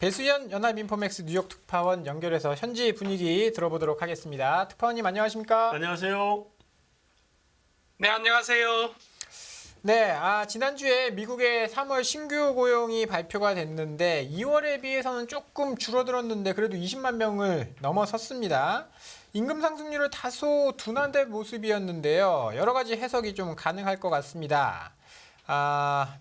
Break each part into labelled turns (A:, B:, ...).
A: 배수연 연합인포맥스 뉴욕 특파원 연결해서 현지 분위기 들어보도록 하겠습니다. 특파원님 안녕하십니까?
B: 안녕하세요.
C: 네, 안녕하세요.
A: 네, 지난주에 미국의 3월 신규 고용이 발표가 됐는데 2월에 비해서는 조금 줄어들었는데 그래도 20만 명을 넘어섰습니다. 임금 상승률을 다소 둔화된 모습이었는데요. 여러 가지 해석이 좀 가능할 것 같습니다.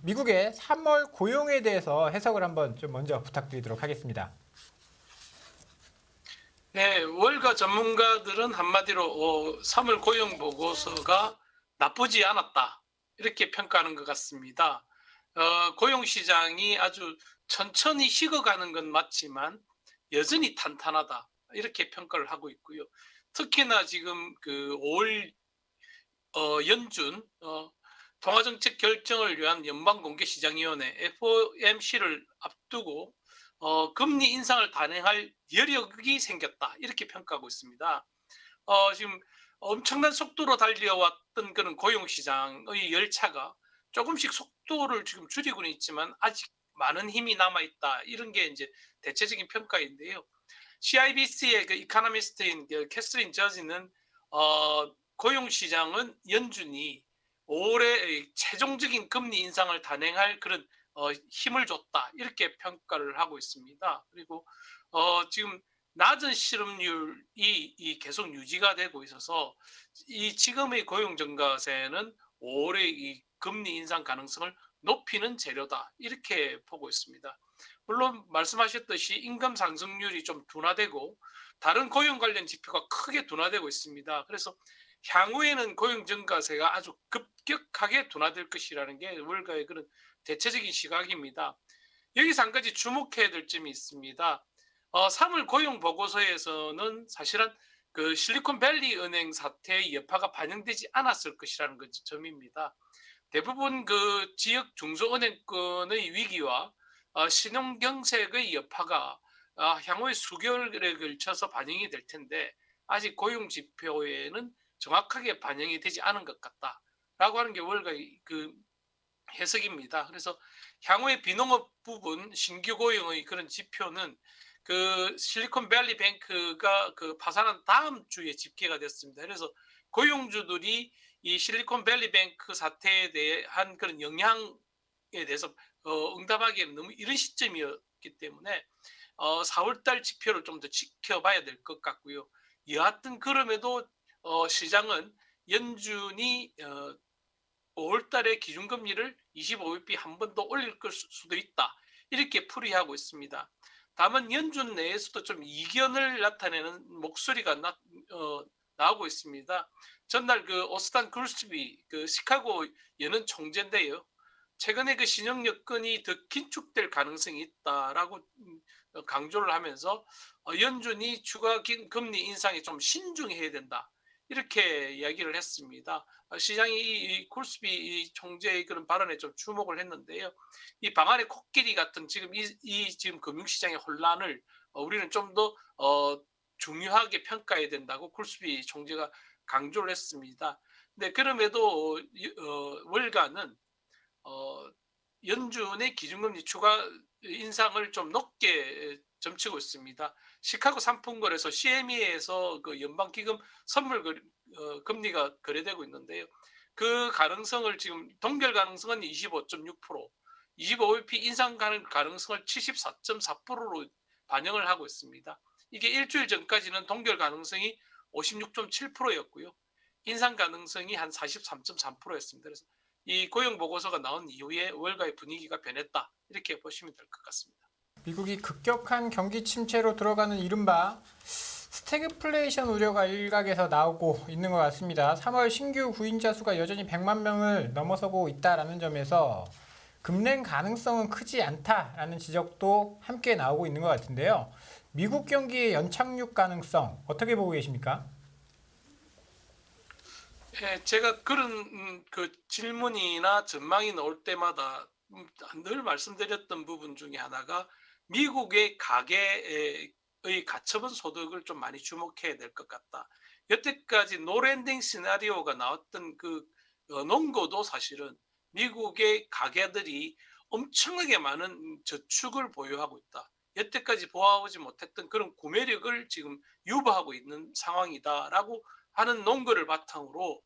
A: 미국의 3월 고용에 대해서 해석을 한번 좀 먼저 부탁드리도록 하겠습니다.
C: 네, 월가 전문가들은 한마디로 3월 고용 보고서가 나쁘지 않았다, 이렇게 평가하는 것 같습니다. 고용 시장이 아주 천천히 식어가는 건 맞지만 여전히 탄탄하다, 이렇게 평가를 하고 있고요. 특히나 지금 그 5월 연준 통화정책 결정을 위한 연방공개시장위원회 FOMC를 앞두고 금리 인상을 단행할 여력이 생겼다, 이렇게 평가하고 있습니다. 지금 엄청난 속도로 달려왔던 그런 고용시장의 열차가 조금씩 속도를 지금 줄이고는 있지만 아직 많은 힘이 남아있다, 이런 게 이제 대체적인 평가인데요. CIBC의 그 이코노미스트인 캐서린 저지는 고용시장은 연준이 올해 최종적인 금리 인상을 단행할 그런 힘을 줬다, 이렇게 평가를 하고 있습니다. 그리고 지금 낮은 실업률이 계속 유지가 되고 있어서 이 지금의 고용 증가세는 올해 이 금리 인상 가능성을 높이는 재료다, 이렇게 보고 있습니다. 물론 말씀하셨듯이 임금 상승률이 좀 둔화되고 다른 고용 관련 지표가 크게 둔화되고 있습니다. 그래서 향후에는 고용 증가세가 아주 급격하게 둔화될 것이라는 게 월가의 그런 대체적인 시각입니다. 여기서 한 가지 주목해야 될 점이 있습니다. 3월 고용 보고서에서는 사실은 그 실리콘밸리 은행 사태의 여파가 반영되지 않았을 것이라는 점입니다. 대부분 그 지역 중소은행권의 위기와 신용경색의 여파가 향후에 수개월에 걸쳐서 반영이 될 텐데 아직 고용 지표에는 정확하게 반영이 되지 않은 것 같다라고 하는 게 월가의 그 해석입니다. 그래서 향후에 비농업 부분 신규 고용의 그런 지표는 그 실리콘밸리 뱅크가 그 파산한 다음 주에 집계가 됐습니다. 그래서 고용주들이 이 실리콘밸리 뱅크 사태에 대한 그런 영향에 대해서 응답하기에는 너무 이른 시점이었기 때문에 4월달 지표를 좀 더 지켜봐야 될 것 같고요. 여하튼 그럼에도 시장은 연준이 5월달에 기준금리를 25bp 한 번 더 올릴 수도 있다, 이렇게 풀이하고 있습니다. 다만 연준 내에서도 좀 이견을 나타내는 목소리가 나오고 있습니다. 전날 그 오스탄 글스비 그 시카고 연은 총재인데요. 최근에 그 신용 여건이 더 긴축될 가능성이 있다라고 강조를 하면서 연준이 추가 금리 인상에 좀 신중해야 된다, 이렇게 이야기를 했습니다. 시장이 이 콜스비 총재의 그런 발언에 좀 주목을 했는데요. 이 방안의 코끼리 같은 지금 지금 금융시장의 혼란을 우리는 좀 더 중요하게 평가해야 된다고 콜스비 총재가 강조를 했습니다. 근데 그럼에도 월가는 연준의 기준금리 추가 인상을 좀 높게 점치고 있습니다. 시카고 상품거래소 CME에서 그 연방기금 선물 금리가 거래되고 있는데요. 그 가능성을 지금 동결 가능성은 25.6%, 25bp 인상 가능성을 74.4%로 반영을 하고 있습니다. 이게 일주일 전까지는 동결 가능성이 56.7%였고요. 인상 가능성이 한 43.3%였습니다. 그래서 이 고용 보고서가 나온 이후에 월가의 분위기가 변했다, 이렇게 보시면 될 것 같습니다.
A: 미국이 급격한 경기 침체로 들어가는 이른바 스태그플레이션 우려가 일각에서 나오고 있는 것 같습니다. 3월 신규 구인자 수가 여전히 100만 명을 넘어서고 있다는 점에서 급냉 가능성은 크지 않다라는 지적도 함께 나오고 있는 것 같은데요. 미국 경기의 연착륙 가능성 어떻게 보고 계십니까?
C: 예, 제가 그런 그 질문이나 전망이 나올 때마다 늘 말씀드렸던 부분 중에 하나가 미국의 가계의 가처분 소득을 좀 많이 주목해야 될 것 같다. 여태까지 노랜딩 시나리오가 나왔던 그 논거도 사실은 미국의 가계들이 엄청나게 많은 저축을 보유하고 있다, 여태까지 보아오지 못했던 그런 구매력을 지금 유보하고 있는 상황이다라고 하는 논거를 바탕으로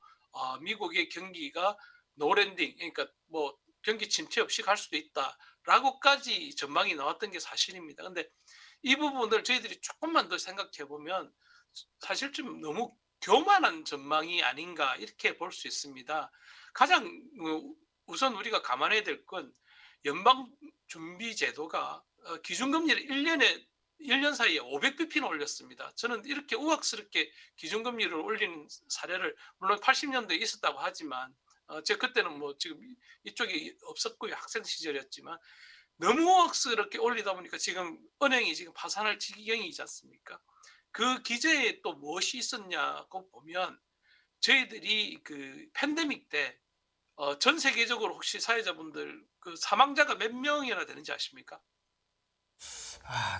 C: 미국의 경기가 노랜딩, 그러니까 뭐 경기 침체 없이 갈 수도 있다라고까지 전망이 나왔던 게 사실입니다. 근데 이 부분을 저희들이 조금만 더 생각해 보면 사실 좀 너무 교만한 전망이 아닌가 이렇게 볼 수 있습니다. 가장 우선 우리가 감안해야 될 건 연방준비제도가 기준금리를 1년 사이에 500bp나 올렸습니다. 저는 이렇게 우악스럽게 기준금리를 올리는 사례를 물론 80년대에 있었다고 하지만 제가 그때는 뭐 지금 이쪽이 없었고요. 학생 시절이었지만 너무 우악스럽게 올리다 보니까 지금 은행이 지금 파산할 지경이지 않습니까? 그 기저에 또 무엇이 있었냐고 보면 저희들이 그 팬데믹 때 전 세계적으로 혹시 사회자분들 그 사망자가 몇 명이나 되는지 아십니까?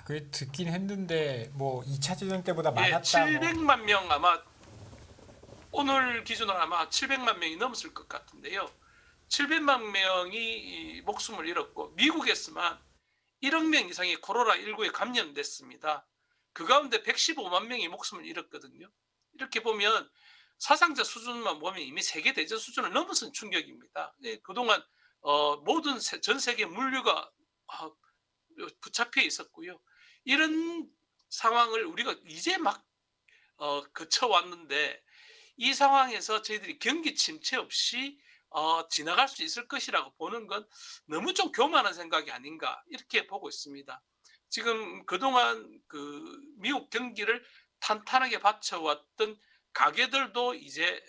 A: 그 듣긴 했는데 뭐 2차 대전 때보다
C: 예,
A: 많았다 뭐.
C: 700만 명 아마 오늘 기준으로 아마 700만 명이 넘었을 것 같은데요. 700만 명이 목숨을 잃었고 미국에서만 1억 명 이상이 코로나19에 감염됐습니다. 그 가운데 115만 명이 목숨을 잃었거든요. 이렇게 보면 사상자 수준만 보면 이미 세계대전 수준을 넘어선 충격입니다. 그동안 모든 전 세계 물류가 붙잡혀 있었고요. 이런 상황을 우리가 이제 막 거쳐왔는데 이 상황에서 저희들이 경기 침체 없이 지나갈 수 있을 것이라고 보는 건 너무 좀 교만한 생각이 아닌가 이렇게 보고 있습니다. 지금 그동안 그 미국 경기를 탄탄하게 받쳐왔던 가게들도 이제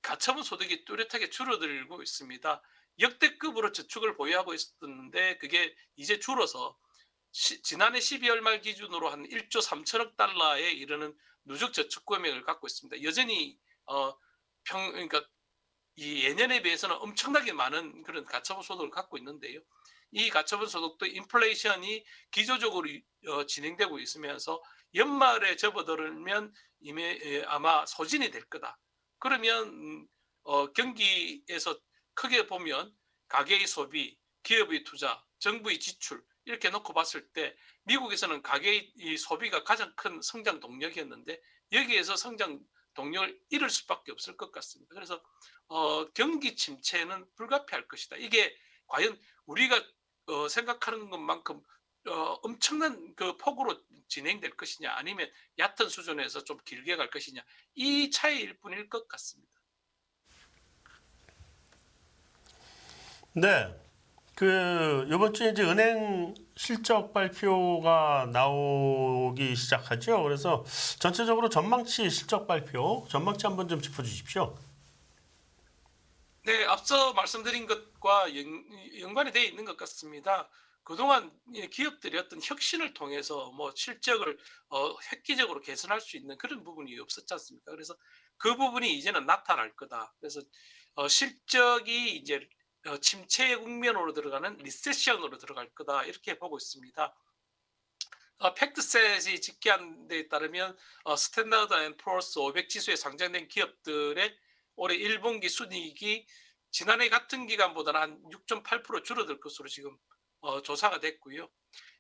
C: 가처분 소득이 뚜렷하게 줄어들고 있습니다. 역대급으로 저축을 보유하고 있었는데 그게 이제 줄어서 지난해 12월 말 기준으로 한 1조 3천억 달러에 이르는 누적 저축 금액을 갖고 있습니다. 여전히 그러니까 이 예년에 비해서는 엄청나게 많은 그런 가처분 소득을 갖고 있는데요. 이 가처분 소득도 인플레이션이 기조적으로 진행되고 있으면서 연말에 접어들면 이미 아마 소진이 될 거다. 그러면 경기에서 크게 보면 가계의 소비, 기업의 투자, 정부의 지출 이렇게 놓고 봤을 때 미국에서는 가계의 소비가 가장 큰 성장 동력이었는데 여기에서 성장 동력을 잃을 수밖에 없을 것 같습니다. 그래서 경기 침체는 불가피할 것이다. 이게 과연 우리가 생각하는 것만큼 엄청난 그 폭으로 진행될 것이냐 아니면 얕은 수준에서 좀 길게 갈 것이냐 이 차이일 뿐일 것 같습니다.
B: 네. 이번 주에 이제 은행 실적 발표가 나오기 시작하죠. 그래서 전체적으로 전망치 실적 발표, 전망치 한번 좀 짚어주십시오.
C: 네, 앞서 말씀드린 것과 연관이 되어 있는 것 같습니다. 그동안 기업들이 어떤 혁신을 통해서 뭐 실적을 획기적으로 개선할 수 있는 그런 부분이 없었지 않습니까? 그래서 그 부분이 이제는 나타날 거다. 그래서 실적이 이제 침체 국면으로 들어가는 리세션으로 들어갈 거다 이렇게 보고 있습니다. 팩트셋이 집계한 데 따르면 스탠다드 앤 포어스 500 지수에 상장된 기업들의 올해 1분기 순이익이 지난해 같은 기간보다는 한 6.8% 줄어들 것으로 지금 조사가 됐고요.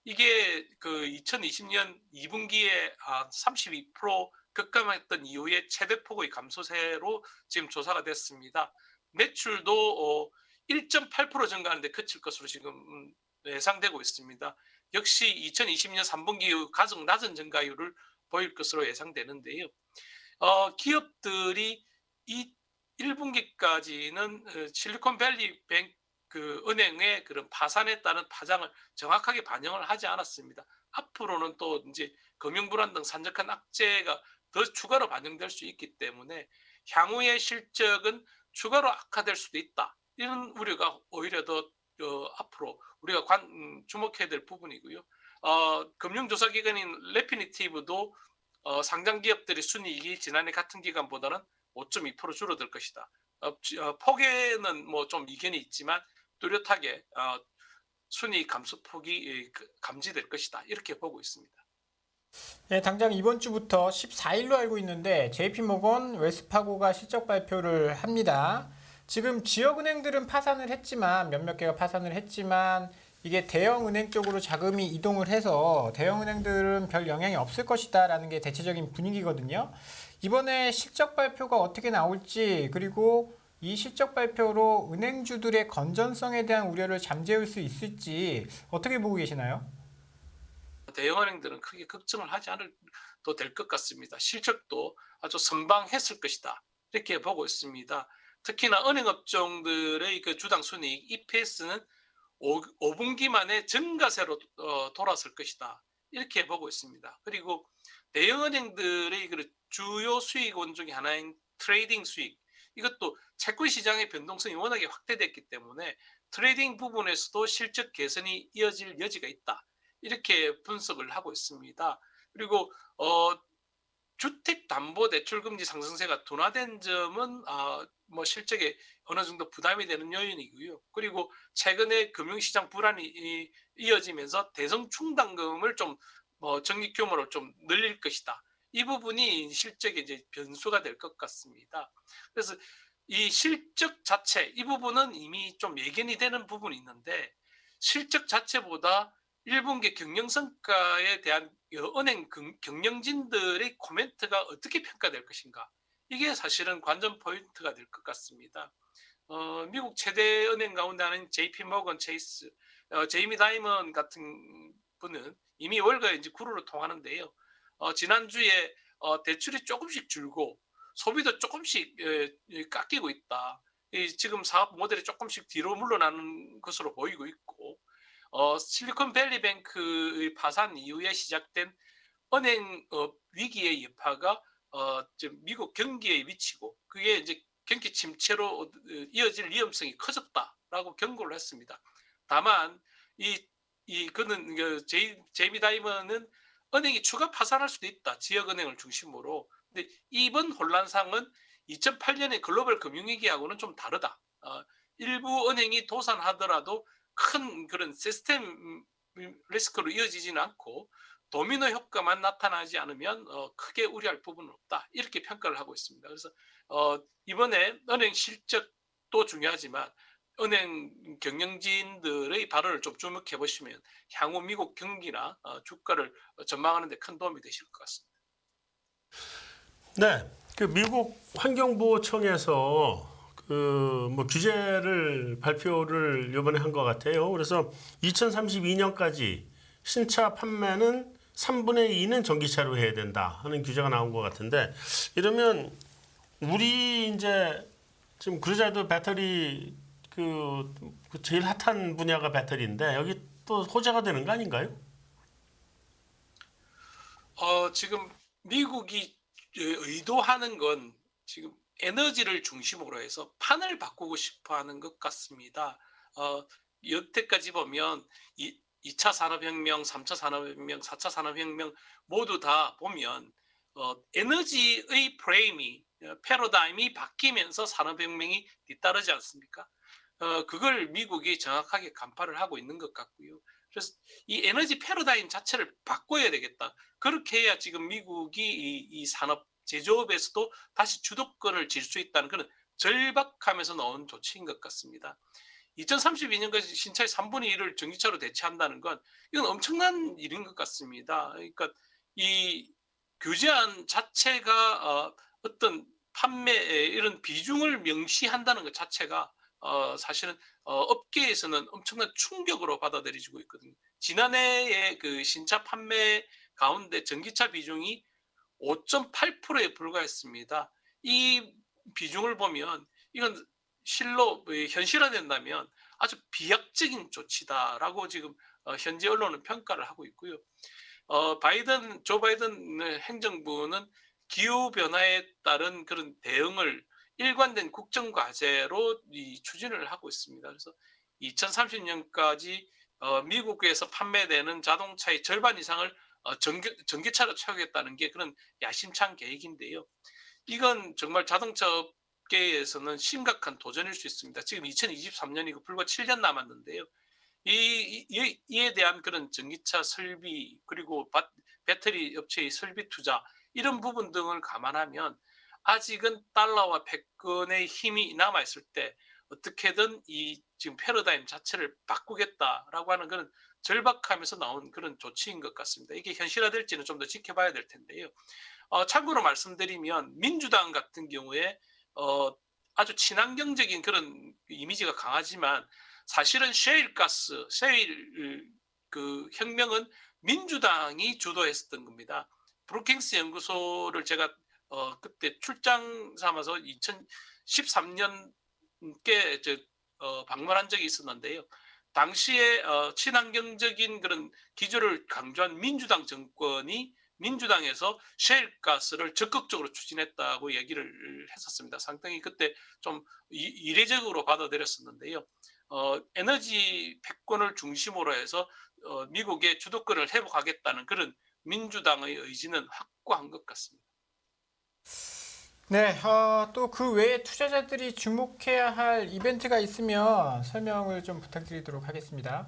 C: 이게 그 2020년 2분기에 32% 급감했던 이후에 최대폭의 감소세로 지금 조사가 됐습니다. 매출도 1.8% 증가하는 데 그칠 것으로 지금 예상되고 있습니다. 역시 2020년 3분기 이후 가장 낮은 증가율을 보일 것으로 예상되는데요. 기업들이 이 1분기까지는 실리콘밸리 그 은행의 그런 파산에 따른 파장을 정확하게 반영을 하지 않았습니다. 앞으로는 또 이제 금융불안 등 산적한 악재가 더 추가로 반영될 수 있기 때문에 향후의 실적은 추가로 악화될 수도 있다. 이런 우려가 오히려 더 앞으로 우리가 주목해야 될 부분이고요. 금융조사기관인 레피니티브도 상장 기업들의 순이익이 지난해 같은 기간보다는 5.2% 줄어들 것이다. 폭에는 뭐 좀 이견이 있지만 뚜렷하게 순이익 감소폭이 감지될 것이다. 이렇게 보고 있습니다.
A: 네, 당장 이번 주부터 14일로 알고 있는데 JP모건, 웰스파고가 실적 발표를 합니다. 지금 지역은행들은 파산을 했지만 몇몇 개가 파산을 했지만 이게 대형은행 쪽으로 자금이 이동을 해서 대형은행들은 별 영향이 없을 것이다라는 게 대체적인 분위기거든요. 이번에 실적 발표가 어떻게 나올지 그리고 이 실적 발표로 은행주들의 건전성에 대한 우려를 잠재울 수 있을지 어떻게 보고 계시나요?
C: 대형은행들은 크게 걱정을 하지 않아도 될 것 같습니다. 실적도 아주 선방했을 것이다. 이렇게 보고 있습니다. 특히나 은행 업종들의 그 주당 순이익 EPS는 5분기 만에 증가세로 돌아설 것이다. 이렇게 보고 있습니다. 그리고 대형은행들의 그 주요 수익원 중에 하나인 트레이딩 수익, 이것도 채권 시장의 변동성이 워낙에 확대됐기 때문에 트레이딩 부분에서도 실적 개선이 이어질 여지가 있다. 이렇게 분석을 하고 있습니다. 그리고 주택담보대출금리 상승세가 둔화된 점은 뭐 실적에 어느 정도 부담이 되는 요인이고요. 그리고 최근에 금융시장 불안이 이어지면서 대성충당금을 좀 적립 규모를 좀 늘릴 것이다. 이 부분이 실적의 이제 변수가 될 것 같습니다. 그래서 이 실적 자체 이 부분은 이미 좀 예견이 되는 부분이 있는데 실적 자체보다 1분기 경영성과에 대한 은행 경영진들의 코멘트가 어떻게 평가될 것인가. 이게 사실은 관전 포인트가 될 것 같습니다. 미국 최대 은행 가운데 하나인 JP 모건 체이스, 제이미 다이먼 같은 분은 이미 월가에 이제 구루로 통하는데요. 지난주에 대출이 조금씩 줄고 소비도 조금씩 깎이고 있다. 지금 사업 모델이 조금씩 뒤로 물러나는 것으로 보이고 있고 실리콘밸리뱅크의 파산 이후에 시작된 은행업 위기의 여파가 지금 미국 경기에 미치고 그게 이제 경기 침체로 이어질 위험성이 커졌다라고 경고를 했습니다. 다만 그는 제이미 다이먼은 은행이 추가 파산할 수도 있다. 지역은행을 중심으로. 근데 이번 혼란상은 2008년의 글로벌 금융위기하고는 좀 다르다. 일부 은행이 도산하더라도 큰 그런 시스템 리스크로 이어지지는 않고 도미노 효과만 나타나지 않으면 크게 우려할 부분은 없다. 이렇게 평가를 하고 있습니다. 그래서 이번에 은행 실적도 중요하지만 은행 경영진들의 발언을 좀 주목해 보시면 향후 미국 경기나 주가를 전망하는 데 큰 도움이 되실 것 같습니다.
B: 네, 그 미국 환경보호청에서 그 뭐 규제를 발표를 이번에 한 것 같아요. 그래서 2032년까지 신차 판매는 3분의 2는 전기차로 해야 된다 하는 규제가 나온 것 같은데 이러면 우리 이제 지금 그러자도 배터리 그 제일 핫한 분야가 배터리인데 여기 또 호재가 되는 거 아닌가요?
C: 지금 미국이 의도하는 건 지금 에너지를 중심으로 해서 판을 바꾸고 싶어 하는 것 같습니다. 여태까지 보면 2차 산업혁명, 3차 산업혁명, 4차 산업혁명 모두 다 보면 에너지의 프레임이 패러다임이 바뀌면서 산업혁명이 뒤따르지 않습니까? 그걸 미국이 정확하게 간파를 하고 있는 것 같고요. 그래서 이 에너지 패러다임 자체를 바꿔야 되겠다. 그렇게 해야 지금 미국이 이 산업 제조업에서도 다시 주도권을 쥘 수 있다는 그런 절박함에서 나온 조치인 것 같습니다. 2032년까지 신차의 3분의 1을 전기차로 대체한다는 건 이건 엄청난 일인 것 같습니다. 그러니까 이 규제안 자체가 어떤 판매의 이런 비중을 명시한다는 것 자체가 사실은 업계에서는 엄청난 충격으로 받아들여지고 있거든요. 지난해에 그 신차 판매 가운데 전기차 비중이 5.8%에 불과했습니다. 이 비중을 보면 이건 실로 현실화된다면 아주 비약적인 조치다라고 지금 현재 언론은 평가를 하고 있고요. 조 바이든 행정부는 기후 변화에 따른 그런 대응을 일관된 국정 과제로 추진을 하고 있습니다. 그래서 2030년까지 미국에서 판매되는 자동차의 절반 이상을 전기차로 채우겠다는 게 그런 야심찬 계획인데요. 이건 정말 자동차 업계에서는 심각한 도전일 수 있습니다. 지금 2023년이고 불과 7년 남았는데요. 이에 대한 그런 전기차 설비 그리고 배터리 업체의 설비 투자 이런 부분 등을 감안하면 아직은 달러와 패권의 힘이 남아 있을 때 어떻게든 이 지금 패러다임 자체를 바꾸겠다라고 하는 그런 절박함에서 나온 그런 조치인 것 같습니다. 이게 현실화될지는 좀 더 지켜봐야 될 텐데요. 참고로 말씀드리면 민주당 같은 경우에 아주 친환경적인 그런 이미지가 강하지만 사실은 셰일 그 혁명은 민주당이 주도했었던 겁니다. 브루킹스 연구소를 제가 그때 출장 삼아서 2013년께 방문한 적이 있었는데요. 당시에 친환경적인 그런 기조를 강조한 민주당 정권이 민주당에서 셰일가스를 적극적으로 추진했다고 얘기를 했었습니다. 상당히 그때 좀 이례적으로 받아들였었는데요. 에너지 패권을 중심으로 해서 미국의 주도권을 회복하겠다는 그런 민주당의 의지는 확고한 것 같습니다.
A: 네, 또 그 외에 투자자들이 주목해야 할 이벤트가 있으면 설명을 좀 부탁드리도록 하겠습니다.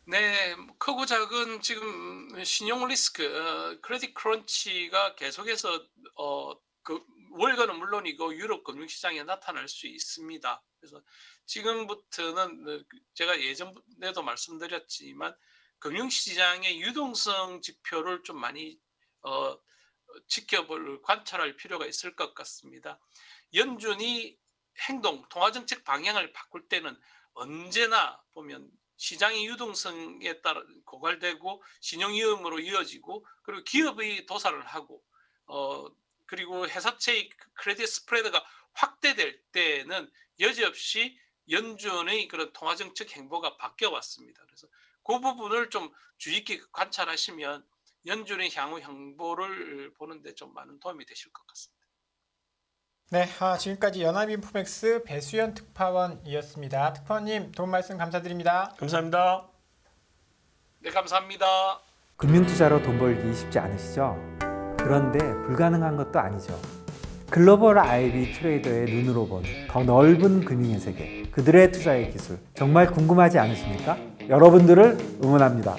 C: 네, 크고 작은 지금 신용 리스크, 크레딧 크런치가 계속해서 그 월가는 물론이고 유럽 금융시장에 나타날 수 있습니다. 그래서 지금부터는 제가 예전에도 말씀드렸지만 금융시장의 유동성 지표를 좀 많이 관찰할 필요가 있을 것 같습니다. 연준이 통화정책 방향을 바꿀 때는 언제나 보면 시장의 유동성에 따라 고갈되고 신용위험으로 이어지고 그리고 기업이 도산을 하고 그리고 회사채의 크레딧 스프레드가 확대될 때는 여지없이 연준의 그런 통화정책 행보가 바뀌어 왔습니다. 그래서 그 부분을 좀 주의 깊게 관찰하시면 연준의 향후 행보를 보는데 좀 많은 도움이 되실 것 같습니다.
A: 네, 지금까지 연합인포맥스 배수연 특파원이었습니다. 특파원님 도움 말씀 감사드립니다.
B: 감사합니다.
C: 네, 감사합니다.
D: 금융투자로 돈 벌기 쉽지 않으시죠? 그런데 불가능한 것도 아니죠. 글로벌 IB 트레이더의 눈으로 본 더 넓은 금융의 세계, 그들의 투자의 기술 정말 궁금하지 않으십니까? 여러분들을 응원합니다.